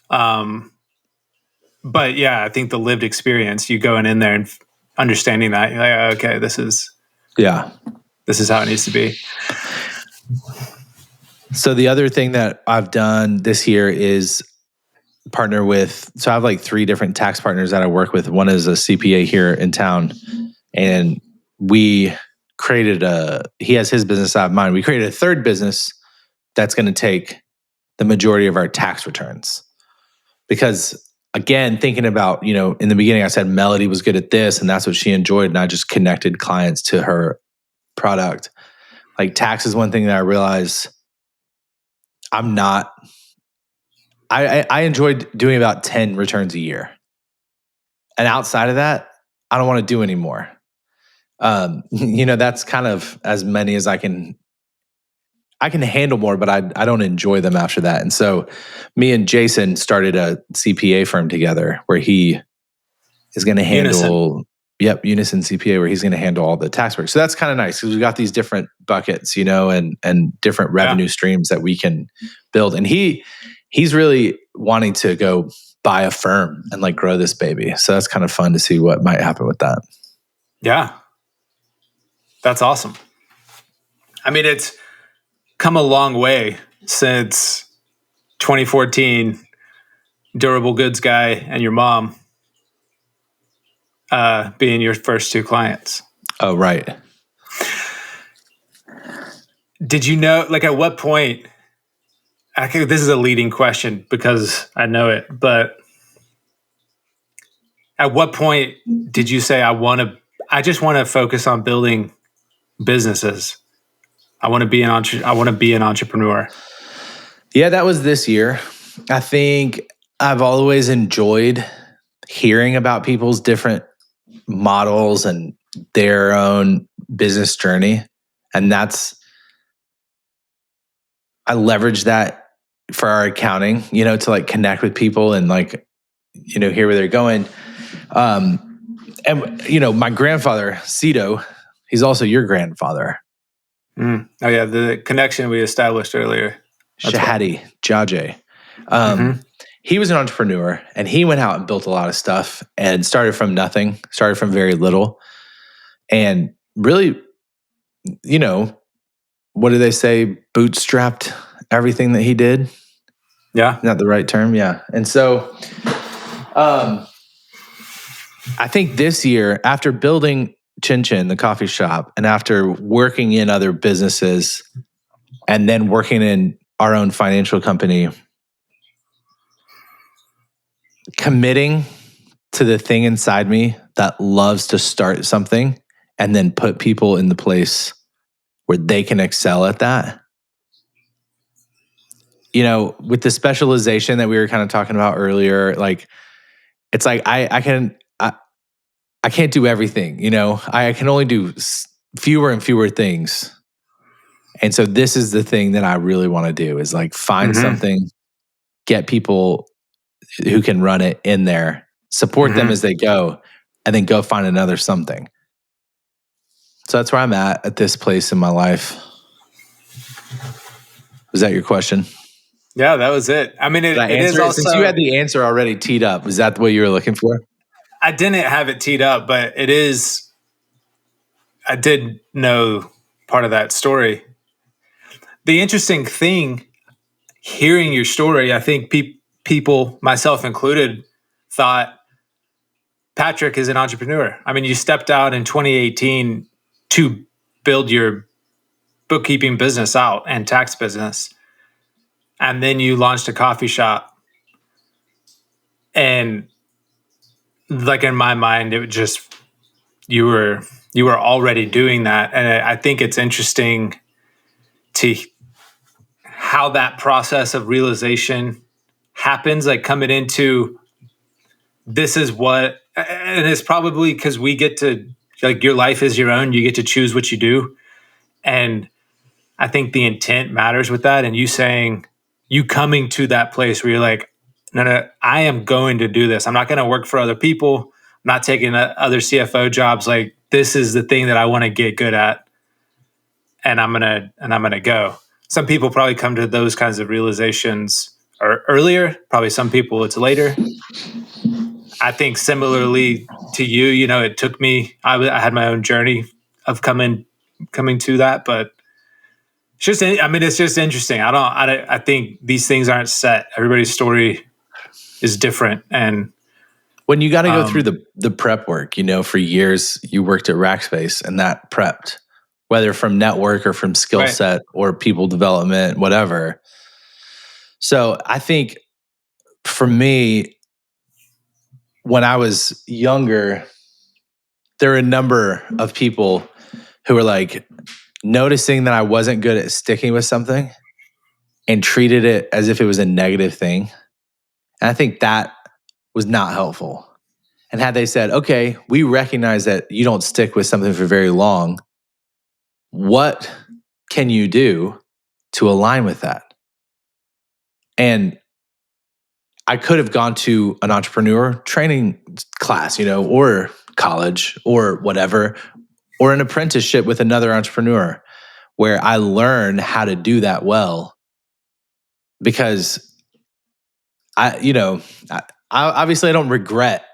But yeah, I think the lived experience, you going in there and understanding that, you're like, okay, this is how it needs to be. So the other thing that I've done this year is partner with, so I have like 3 different tax partners that I work with. One is a CPA here in town, and we created he has his business, I have mine. We created a third business that's going to take the majority of our tax returns. Because again, thinking about, in the beginning I said Melody was good at this and that's what she enjoyed, and I just connected clients to her product. Like tax is one thing that I realized I enjoyed doing about 10 returns a year. And outside of that, I don't want to do anymore. That's kind of as many as I can handle more, but I don't enjoy them after that. And so me and Jason started a CPA firm together where he is going to handle Unison CPA, where he's going to handle all the tax work. So that's kind of nice because we've got these different buckets, and different revenue streams that we can build. And he's really wanting to go buy a firm and like grow this baby. So that's kind of fun to see what might happen with that. Yeah. That's awesome. I mean, it's come a long way since 2014, durable goods guy and your mom being your first 2 clients. Oh, right. Did you know, like at what point, this is a leading question because I know it, but at what point did you say, I just want to focus on building businesses? I want to be an entrepreneur. Yeah, that was this year. I think I've always enjoyed hearing about people's different models and their own business journey. And I leverage that for our accounting, to like connect with people and like, hear where they're going. And my grandfather, Cito, he's also your grandfather. Oh yeah, the connection we established earlier. Jajeh. He was an entrepreneur, and he went out and built a lot of stuff and started from nothing, started from very little. And really, what do they say? Bootstrapped everything that he did. Yeah. Not the right term. Yeah. And so I think this year, after building Tchin Tchin, the coffee shop, and after working in other businesses and then working in our own financial company, committing to the thing inside me that loves to start something and then put people in the place where they can excel at that. with the specialization that we were kind of talking about earlier, like it's like I can't do everything. I can only do fewer and fewer things. And so this is the thing that I really want to do is like find something, get people who can run it in there, support them as they go, and then go find another something. So that's where I'm at this place in my life. Was that your question? Yeah, that was it. I mean, it is also... Since you had the answer already teed up, was that what you were looking for? I didn't have it teed up, but it is... I did know part of that story. The interesting thing, hearing your story, I think people, myself included, thought Patrick is an entrepreneur. I mean, you stepped out in 2018 to build your bookkeeping business out and tax business. And then you launched a coffee shop. And like in my mind, it was just, you were already doing that. And I think it's interesting to how that process of realization happens, like coming into this is what, and it's probably because we get to, like, your life is your own, you get to choose what you do. And I think the intent matters with that. And you coming to that place where you're like, no, I am going to do this. I'm not going to work for other people. I'm not taking other CFO jobs. Like, this is the thing that I want to get good at. And I'm going to go. Some people probably come to those kinds of realizations earlier. Probably some people it's later. I think similarly to you, it took me, I had my own journey of coming to that, but it's just interesting. I think these things aren't set. Everybody's story is different. And when you got to go through the prep work, for years you worked at Rackspace and that prepped, whether from network or from skill set or people development, whatever. So I think for me, when I was younger, there were a number of people who were like noticing that I wasn't good at sticking with something and treated it as if it was a negative thing. And I think that was not helpful. And had they said, okay, we recognize that you don't stick with something for very long, what can you do to align with that? And I could have gone to an entrepreneur training class, or college or whatever, or an apprenticeship with another entrepreneur where I learn how to do that well. Because I obviously I don't regret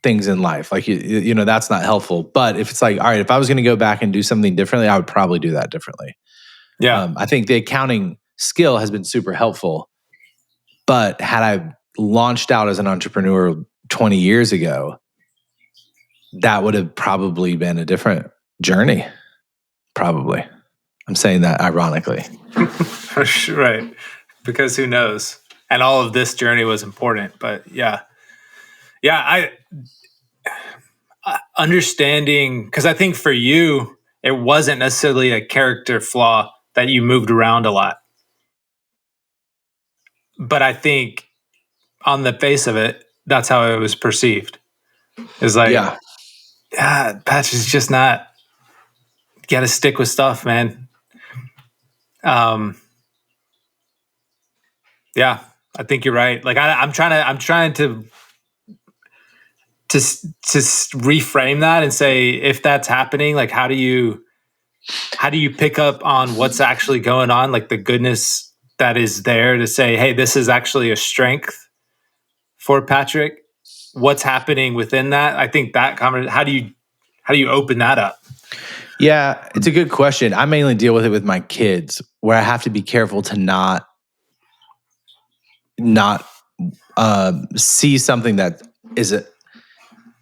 things in life. Like, that's not helpful. But if it's like, all right, if I was going to go back and do something differently, I would probably do that differently. Yeah. I think the accounting skill has been super helpful. But had I launched out as an entrepreneur 20 years ago, that would have probably been a different journey. Probably. I'm saying that ironically. Right. Because who knows? And all of this journey was important. But yeah. I understanding, because I think for you, it wasn't necessarily a character flaw that you moved around a lot. But I think on the face of it, that's how it was perceived. It's like, Patch is just not, you got to stick with stuff, man. Yeah, I think you're right. Like I'm trying to reframe that and say, if that's happening, like, how do you pick up on what's actually going on? Like the goodness that is there to say, hey, this is actually a strength for Patrick. What's happening within that? I think that how do you open that up? Yeah, it's a good question. I mainly deal with it with my kids, where I have to be careful to not see something that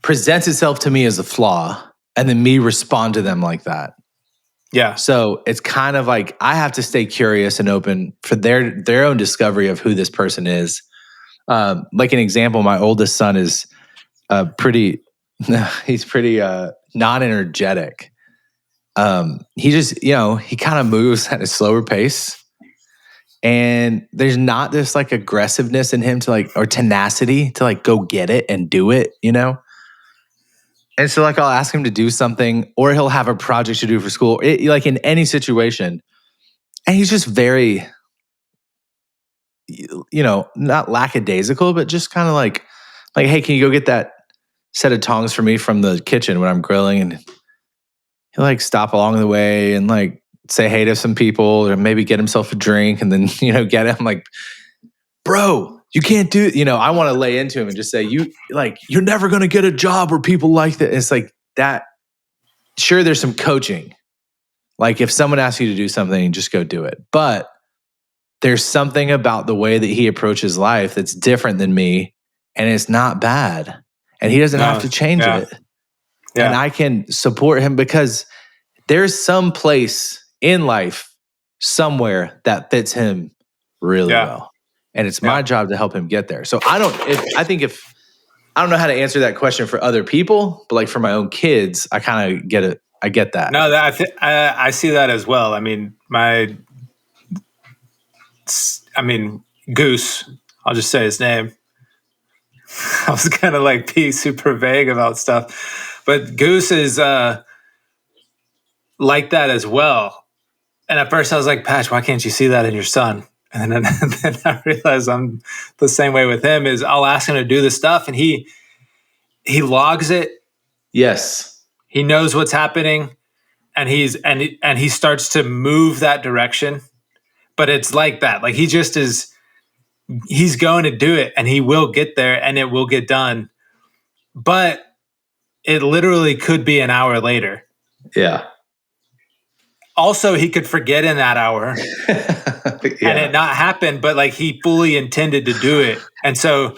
presents itself to me as a flaw, and then me respond to them like that. Yeah. So it's kind of like I have to stay curious and open for their own discovery of who this person is. Like an example, my oldest son is he's pretty non-energetic. He just, he kind of moves at a slower pace. And there's not this like aggressiveness in him to like, or tenacity to like go get it and do it, you know? And so like I'll ask him to do something, or he'll have a project to do for school, like in any situation. And he's just very, you know, not lackadaisical, but just kind of like, hey, can you go get that set of tongs for me from the kitchen when I'm grilling? And he'll like stop along the way and like say hey to some people, or maybe get himself a drink and then, you know, get him like, bro, you can't do, you know, I want to lay into him and just say, you're never going to get a job where people like that. It's like that. Sure, there's some coaching. Like if someone asks you to do something, just go do it. But there's something about the way that he approaches life that's different than me, and it's not bad. And he doesn't have to change it. Yeah. And I can support him because there's some place in life somewhere that fits him really well. And it's my job to help him get there. So I don't know how to answer that question for other people, but like for my own kids, I kind of get it. I get that. No, I see that as well. I mean, Goose, I'll just say his name. I was kind of like be super vague about stuff, but Goose is like that as well. And at first I was like, Patch, why can't you see that in your son? And then I realized I'm the same way with him. Is I'll ask him to do the stuff and he logs it. Yes. He knows what's happening and he starts to move that direction. But it's like that. Like he's going to do it and he will get there and it will get done. But it literally could be an hour later. Yeah. Also, he could forget in that hour and it not happen, but like he fully intended to do it. And so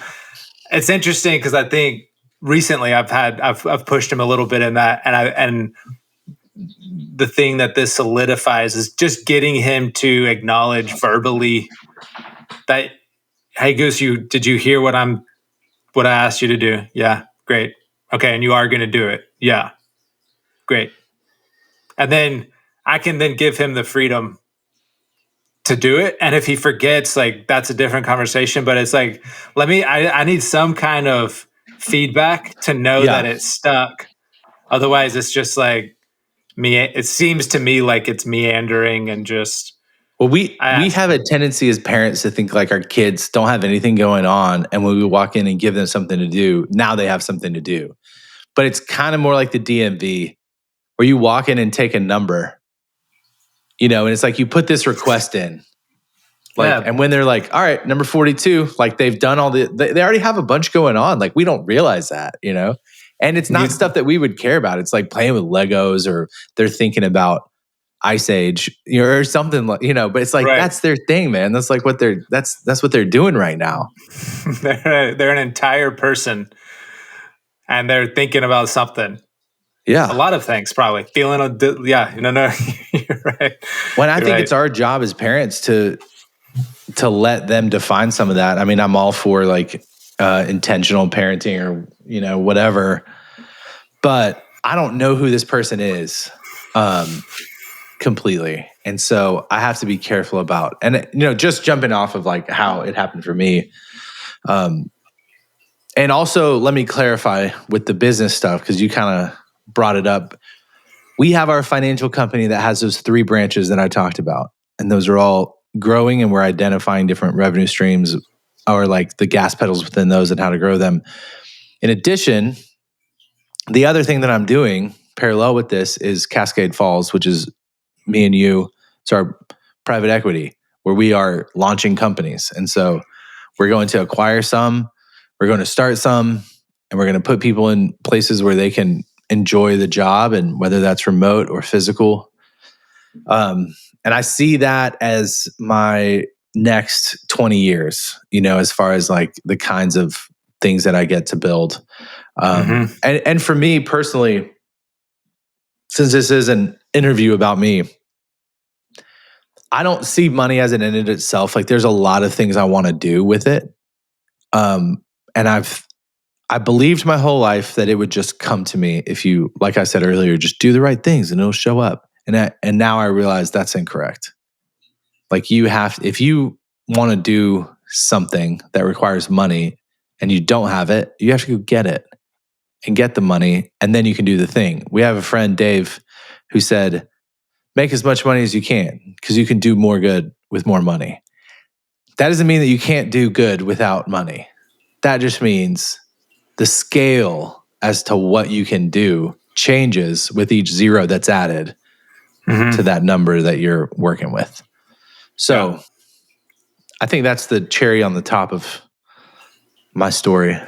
it's interesting because I think recently I've pushed him a little bit in that, and the thing that this solidifies is just getting him to acknowledge verbally that, hey Goose, did you hear what I asked you to do? Yeah, great. Okay, and you are going to do it. Yeah, great. And then I can then give him the freedom to do it. And if he forgets, like that's a different conversation. But it's like, I need some kind of feedback to know that it's stuck. Otherwise, it's just like it seems to me like it's meandering and just. Well, we have a tendency as parents to think like our kids don't have anything going on. And when we walk in and give them something to do, now they have something to do. But it's kind of more like the DMV where you walk in and take a number, you know, and it's like you put this request in. Like, and when they're like, all right, number 42, like they've done they already have a bunch going on. Like we don't realize that, you know, and it's not stuff that we would care about. It's like playing with Legos or they're thinking about Ice Age, you know, or something like, you know, but it's like, that's their thing, man. That's like that's what they're doing right now. They're an entire person and they're thinking about something. Yeah. A lot of things probably feeling, no, you're right. When I think it's our job as parents to let them define some of that. I mean, I'm all for like intentional parenting or, you know, whatever, but I don't know who this person is completely. And so I have to be careful about, and you know, just jumping off of like how it happened for me. And also let me clarify with the business stuff, because you kind of brought it up. We have our financial company that has those 3 branches that I talked about. And those are all growing, and we're identifying different revenue streams or like the gas pedals within those and how to grow them. In addition, the other thing that I'm doing parallel with this is Cascade Falls, which is me and you. It's our private equity where we are launching companies. And so we're going to acquire some, we're going to start some, and we're going to put people in places where they can enjoy the job, and whether that's remote or physical. And I see that as my next 20 years, you know, as far as like the kinds of things that I get to build. And for me personally, since this is an interview about me, I don't see money as an end in itself. Like there's a lot of things I want to do with it. And I believed my whole life that it would just come to me if you, like I said earlier, just do the right things and it'll show up. And now I realize that's incorrect. Like if you want to do something that requires money and you don't have it, you have to go get it and get the money, and then you can do the thing. We have a friend, Dave, who said, make as much money as you can because you can do more good with more money. That doesn't mean that you can't do good without money. That just means the scale as to what you can do changes with each zero that's added to that number that you're working with. So I think that's the cherry on the top of my story.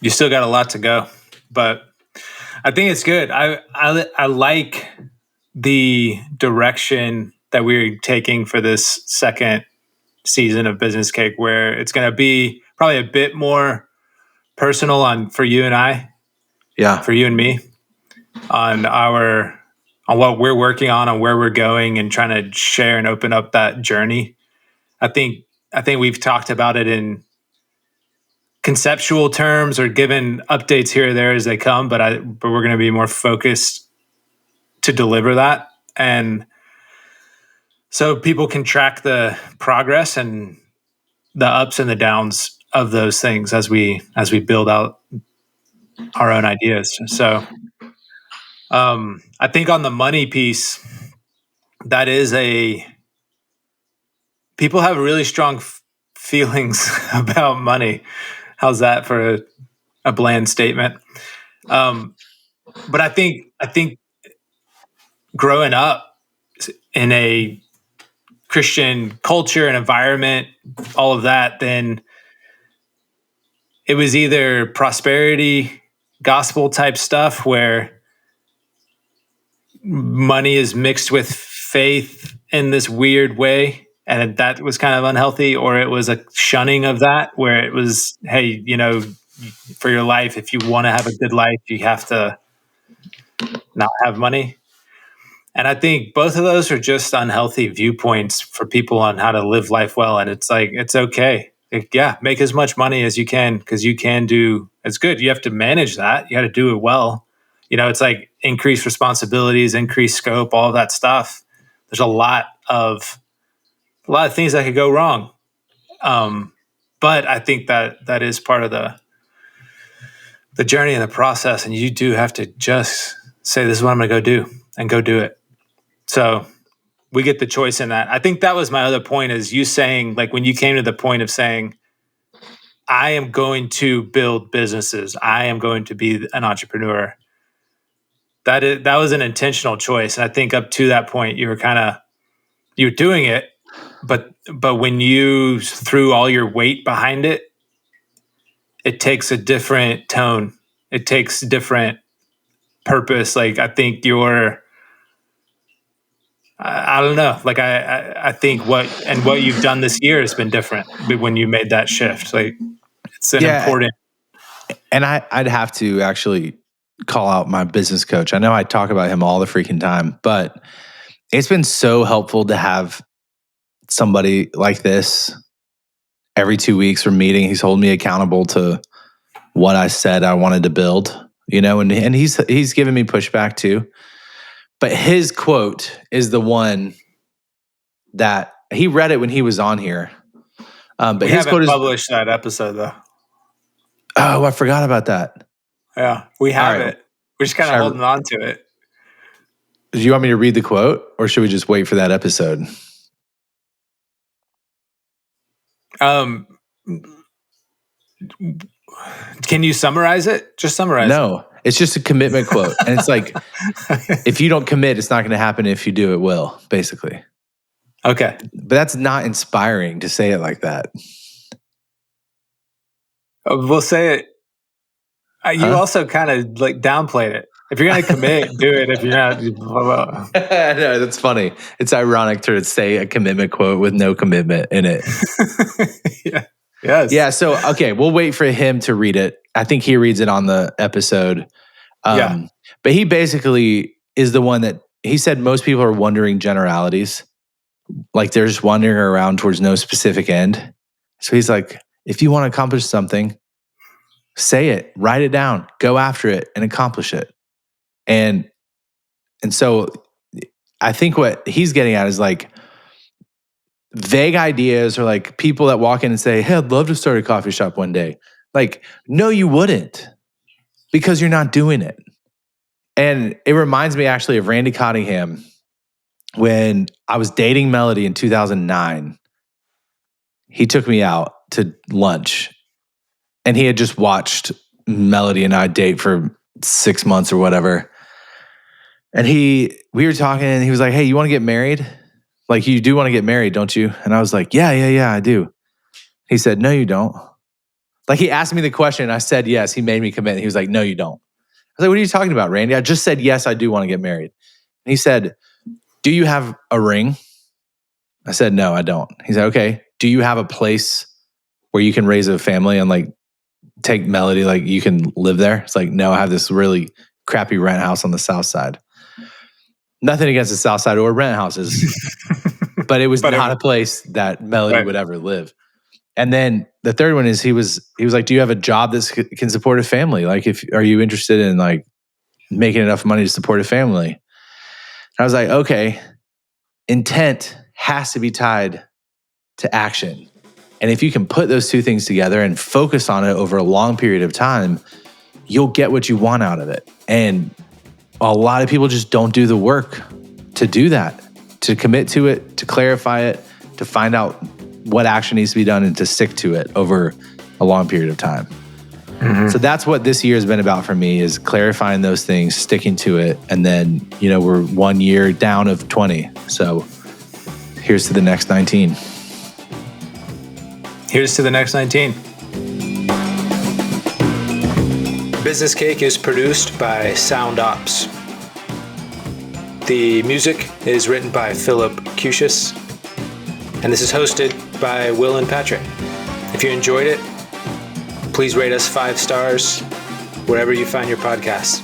You still got a lot to go, but I think it's good. I like the direction that we're taking for this second season of Business Cake, where it's going to be probably a bit more personal for you and I, for you and me, on what we're working on where we're going, and trying to share and open up that journey. I think we've talked about it in conceptual terms or given updates here or there as they come, but we're going to be more focused to deliver that, and so people can track the progress and the ups and the downs of those things as we build out our own ideas. So I think on the money piece, that is people have really strong feelings about money. How's that for a bland statement? But I think growing up in a Christian culture and environment, all of that, then it was either prosperity gospel type stuff where money is mixed with faith in this weird way, and that was kind of unhealthy, or it was a shunning of that where it was, hey, for your life, if you want to have a good life, you have to not have money. And I think both of those are just unhealthy viewpoints for people on how to live life well. And it's like, it's okay. Make as much money as you can, because you can do, it's good. You have to manage that. You got to do it well. It's like increased responsibilities, increased scope, all of that stuff. There's a lot of things that could go wrong. But I think that is part of the journey and the process. And you do have to just say, this is what I'm going to go do, and go do it. So we get the choice in that. I think that was my other point, is you saying, like, when you came to the point of saying, I am going to build businesses, I am going to be an entrepreneur. That was an intentional choice. And I think up to that point, you were doing it, but when you threw all your weight behind it, it takes a different tone. It takes different purpose. Like, I think I don't know. Like, I think what you've done this year has been different when you made that shift. Like, it's an important. And I'd have to actually call out my business coach. I know I talk about him all the freaking time, but it's been so helpful to have somebody like this every 2 weeks we're meeting. He's holding me accountable to what I said I wanted to build, and he's given me pushback too. But his quote is the one that he read it when he was on here. But we his haven't quote is, published that episode though. Oh, I forgot about that. Yeah, we have it. We're just kind of holding on to it. Do you want me to read the quote, or should we just wait for that episode? Can you summarize it? Just summarize it. No, it's just a commitment quote. And it's like, if you don't commit, it's not going to happen. If you do, it will, basically. Okay. But that's not inspiring to say it like that. We'll say it. You also kind of like downplayed it. If you're going to commit, do it. If you're not, no, that's funny. It's ironic to say a commitment quote with no commitment in it. Yeah. Yes. Yeah. So, okay, we'll wait for him to read it. I think he reads it on the episode. But he basically is the one that he said most people are wondering generalities. Like, they're just wandering around towards no specific end. So he's like, if you want to accomplish something, say it, write it down, go after it, and accomplish it. And so I think what he's getting at is like vague ideas or like people that walk in and say, hey, I'd love to start a coffee shop one day. Like, no, you wouldn't, because you're not doing it. And it reminds me actually of Randy Cottingham when I was dating Melody in 2009. He took me out to lunch and he had just watched Melody and I date for 6 months or whatever. And we were talking and he was like, hey, you want to get married? Like, you do want to get married, don't you? And I was like, yeah, I do. He said, no, you don't. Like, he asked me the question. I said, yes. He made me commit. He was like, no, you don't. I was like, what are you talking about, Randy? I just said, yes, I do want to get married. And he said, do you have a ring? I said, no, I don't. He said, okay. Do you have a place where you can raise a family and like take Melody, like you can live there? It's like, no, I have this really crappy rent house on the south side. Nothing against the south side or rent houses, but it was not a place that Melody would ever live. And then the third one is he was like, do you have a job that can support a family? Like, are you interested in like making enough money to support a family? And I was like, okay, intent has to be tied to action. And if you can put those two things together and focus on it over a long period of time, you'll get what you want out of it. And a lot of people just don't do the work to do that, to commit to it, to clarify it, to find out what action needs to be done and to stick to it over a long period of time. Mm-hmm. So that's what this year has been about for me, is clarifying those things, sticking to it. And then, we're 1 year down of 20. So here's to the next 19. Here's to the next 19. Business Cake is produced by Sound Ops. The music is written by Philip Cusius. And this is hosted by Will and Patrick. If you enjoyed it, please rate us 5 stars wherever you find your podcasts.